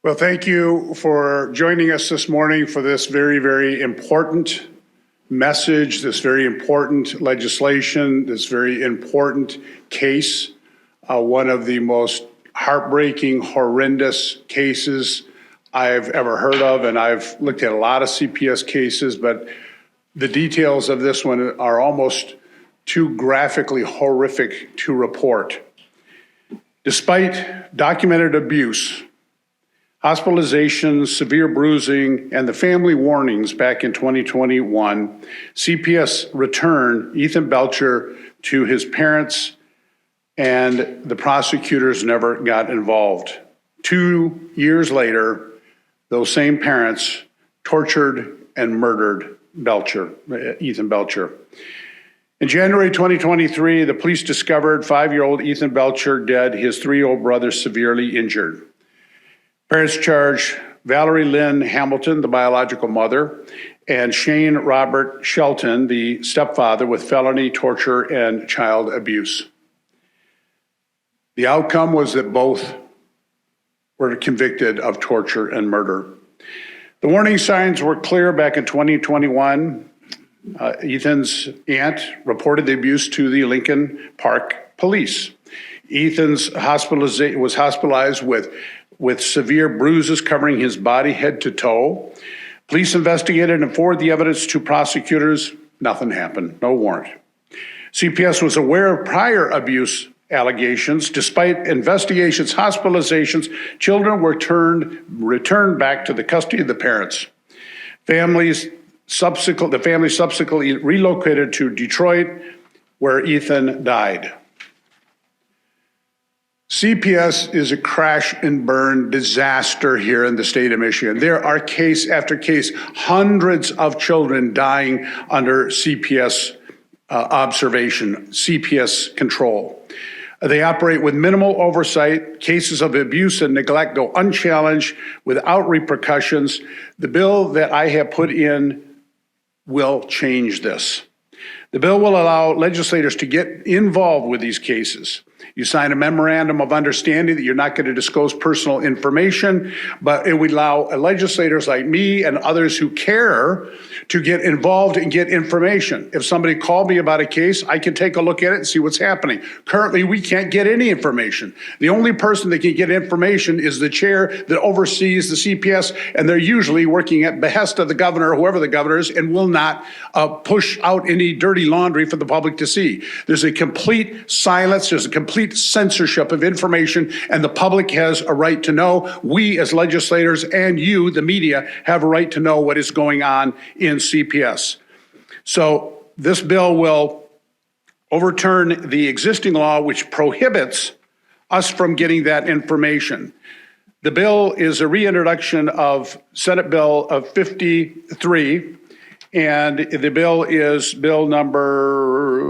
Well, thank you for joining us this morning for this very, very important message, this very important legislation, this very important case, one of the most heartbreaking, horrendous cases I've ever heard of, and I've looked at a lot of CPS cases, but the details of this one are almost too graphically horrific to report. Despite documented abuse, hospitalizations, severe bruising, and the family warnings back in 2021, CPS returned Ethan Belcher to his parents, and the prosecutors never got involved. 2 years later, those same parents tortured and murdered Ethan Belcher. In January 2023, the police discovered 5-year-old Ethan Belcher dead, his 3-year-old brother severely injured. Parents charged Valerie Lynn Hamilton, the biological mother, and Shane Robert Shelton, the stepfather, with felony torture and child abuse. The outcome was that both were convicted of torture and murder. The warning signs were clear back in 2021. Ethan's aunt reported the abuse to the Lincoln Park police. Ethan's was hospitalized with severe bruises covering his body head to toe. Police investigated and forwarded the evidence to prosecutors. Nothing happened, no warrant. CPS was aware of prior abuse allegations. Despite investigations, hospitalizations, children were returned back to the custody of the parents. The family subsequently relocated to Detroit, where Ethan died. CPS is a crash and burn disaster here in the state of Michigan. There are case after case, hundreds of children dying under CPS observation, CPS control. They operate with minimal oversight. Cases of abuse and neglect go unchallenged without repercussions. The bill that I have put in will change this. The bill will allow legislators to get involved with these cases. You sign a memorandum of understanding that you're not going to disclose personal information, but it would allow legislators like me and others who care to get involved and get information. If somebody called me about a case, I can take a look at it and see what's happening. Currently, we can't get any information. The only person that can get information is the chair that oversees the CPS, and they're usually working at behest of the governor, whoever the governor is, and will not push out any dirty laundry for the public to see. There's a complete silence. There's a complete censorship of information, and the public has a right to know. We as legislators and you, the media, have a right to know what is going on in CPS. So this bill will overturn the existing law which prohibits us from getting that information. The bill is a reintroduction of Senate Bill 53, and the bill is bill number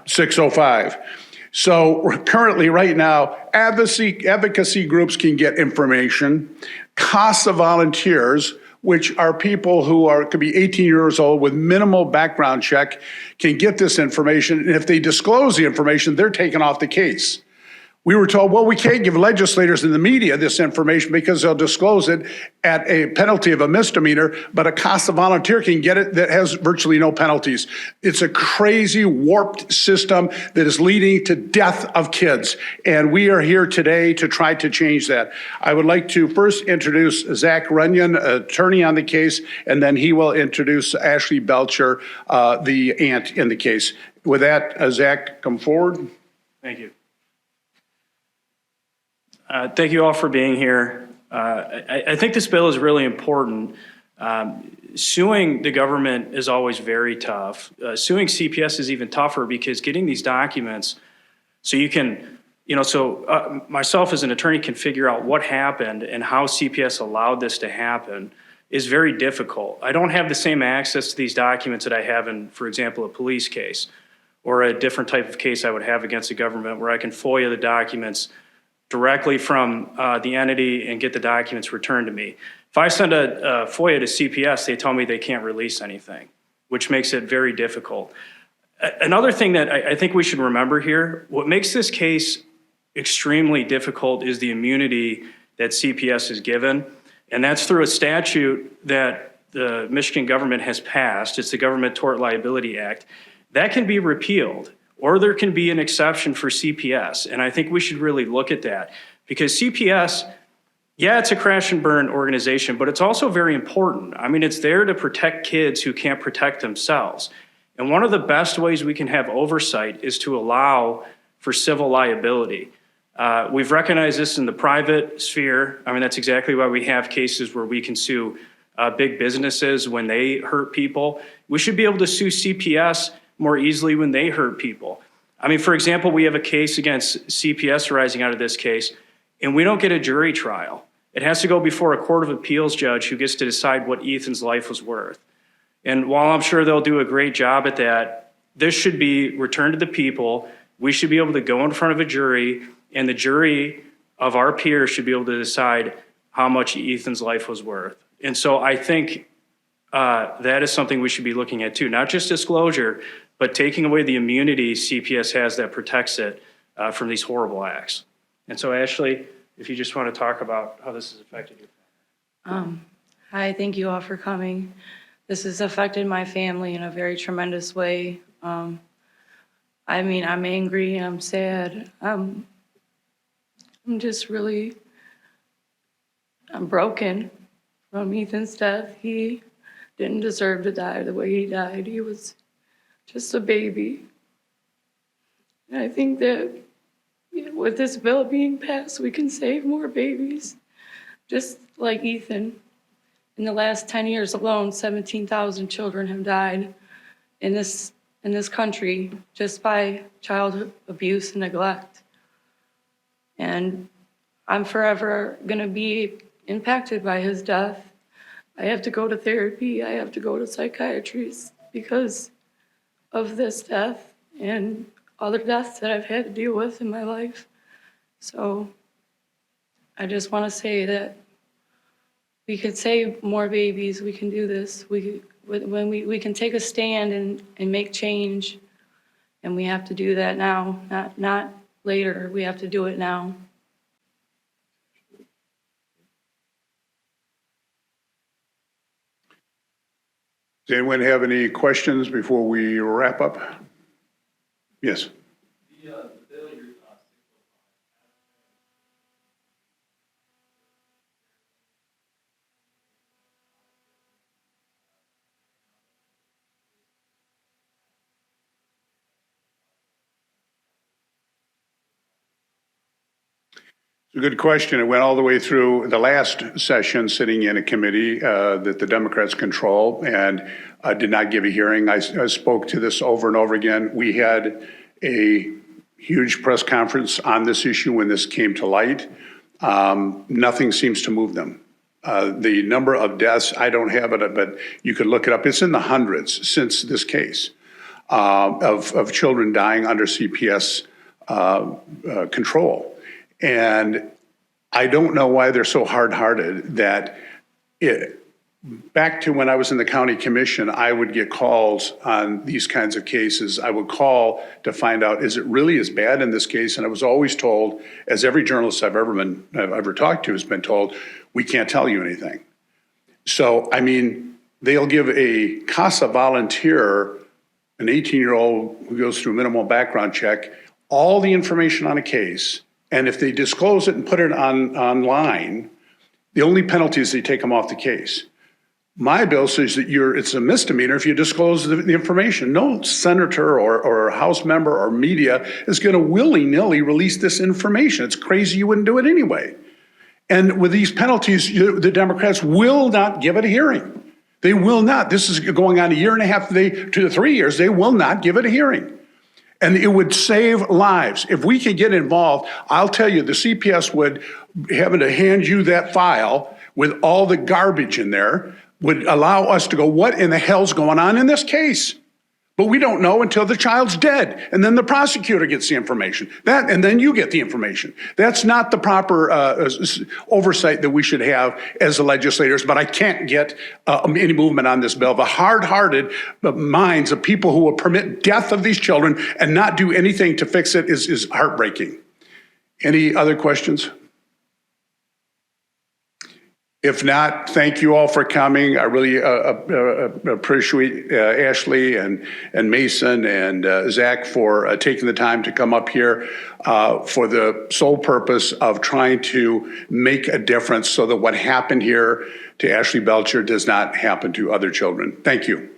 605. So currently, right now, advocacy groups can get information. CASA volunteers, which are people who could be 18 years old with minimal background check, can get this information. And if they disclose the information, they're taken off the case. We were told, well, we can't give legislators and the media this information because they'll disclose it at a penalty of a misdemeanor, but a CASA volunteer can get it that has virtually no penalties. It's a crazy, warped system that is leading to death of kids, and we are here today to try to change that. I would like to first introduce Zach Runyon, attorney on the case, and then he will introduce Ashley Belcher, the aunt in the case. With that, Zach, come forward. Thank you. Thank you all for being here. I think this bill is really important. Suing the government is always very tough. Suing CPS is even tougher because getting these documents so you can, myself as an attorney can figure out what happened and how CPS allowed this to happen is very difficult. I don't have the same access to these documents that I have in, for example, a police case or a different type of case I would have against the government where I can FOIA the documents directly from the entity and get the documents returned to me. If I send a FOIA to CPS, they tell me they can't release anything, which makes it very difficult. Another thing that I think we should remember here, what makes this case extremely difficult is the immunity that CPS is given. And that's through a statute that the Michigan government has passed. It's the Government Tort Liability Act. That can be repealed, or there can be an exception for CPS. And I think we should really look at that, because CPS, yeah, it's a crash and burn organization, but it's also very important. I mean, it's there to protect kids who can't protect themselves. And one of the best ways we can have oversight is to allow for civil liability. We've recognized this in the private sphere. I mean, that's exactly why we have cases where we can sue big businesses when they hurt people. We should be able to sue CPS more easily when they hurt people. I mean, for example, we have a case against CPS arising out of this case, and we don't get a jury trial. It has to go before a court of appeals judge who gets to decide what Ethan's life was worth. And while I'm sure they'll do a great job at that, this should be returned to the people. We should be able to go in front of a jury, and the jury of our peers should be able to decide how much Ethan's life was worth. And so I think that is something we should be looking at too, not just disclosure, but taking away the immunity CPS has that protects it from these horrible acts. And so, Ashley, if you just want to talk about how this has affected you. Hi, thank you all for coming. This has affected my family in a very tremendous way. I mean, I'm angry, I'm sad, I'm just really, I'm broken from Ethan's death. He didn't deserve to die the way he died. He was just a baby. And I think that with this bill being passed, we can save more babies, just like Ethan. In the last 10 years alone, 17,000 children have died in this country just by child abuse and neglect. And I'm forever going to be impacted by his death. I have to go to therapy. I have to go to psychiatrists because of this death and other deaths that I've had to deal with in my life. So I just want to say that we could save more babies. We can do this. We can take a stand and make change, and we have to do that now, not later. We have to do it now. Does anyone have any questions before we wrap up? Yes. It's a good question. It went all the way through the last session, sitting in a committee that the Democrats control, and did not give a hearing. I spoke to this over and over again. We had a huge press conference on this issue when this came to light. Nothing seems to move them. The number of deaths, I don't have it, but you could look it up. It's in the hundreds since this case of children dying under CPS control. And I don't know why they're so hard-hearted that back to when I was in the county commission, I would get calls on these kinds of cases. I would call to find out, is it really as bad in this case? And I was always told, as every journalist I've ever talked to has been told, we can't tell you anything. So, I mean, they'll give a CASA volunteer, an 18-year-old who goes through a minimal background check, all the information on a case. And if they disclose it and put it online, the only penalty is they take them off the case. My bill says that it's a misdemeanor if you disclose the information. No senator or House member or media is going to willy-nilly release this information. It's crazy you wouldn't do it anyway. And with these penalties, the Democrats will not give it a hearing. They will not. This is going on a year and a half to 3 years. They will not give it a hearing. And it would save lives. If we could get involved, I'll tell you, the CPS would, having to hand you that file with all the garbage in there, would allow us to go, what in the hell's going on in this case? But we don't know until the child's dead. And then the prosecutor gets the information. And then you get the information. That's not the proper oversight that we should have as the legislators, but I can't get any movement on this bill. The hard-hearted minds of people who will permit death of these children and not do anything to fix it is heartbreaking. Any other questions? If not, thank you all for coming. I really appreciate Ashley and Mason and Zach for taking the time to come up here for the sole purpose of trying to make a difference so that what happened here to Ashley Belcher does not happen to other children. Thank you.